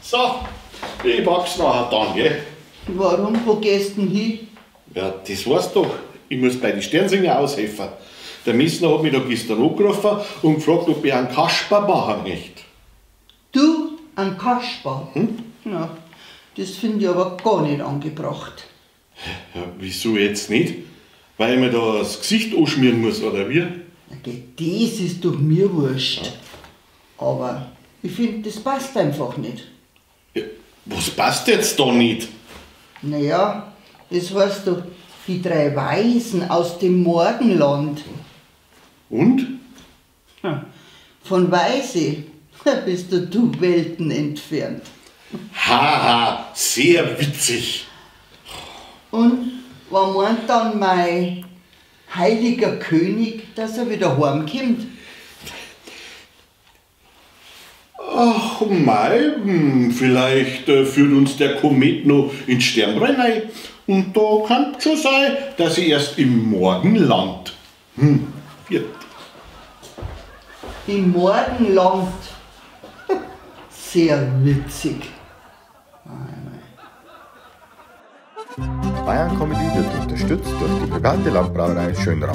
So, ich wachs nachher dann, gell? Warum? Wo gehst du denn hin? Ja, das weißt doch. Ich muss bei den Sternsinger aushelfen. Der Messner hat mich da gestern angerufen und gefragt, ob ich einen Kasper machen möchte. Du, ein Kasper? Ja, das finde ich aber gar nicht angebracht. Ja, wieso jetzt nicht? Weil ich mir da das Gesicht anschmieren muss, oder wie? Das ist doch mir wurscht. Aber ich finde, das passt einfach nicht. Ja, was passt jetzt da nicht? Naja, das heißt doch, die 3 Weisen aus dem Morgenland. Und? Von Weise bist du Welten entfernt. Haha, sehr witzig. Und wann meint dann mein heiliger König, dass er wieder heimkommt? Ach, mal, vielleicht führt uns der Komet noch ins Sternbrenner. Und da kann schon sein, dass ich erst im Morgenland. Wird. Im Morgenland. Sehr witzig. Bayern Comedy wird unterstützt durch die private Landbrauerei Schönrau.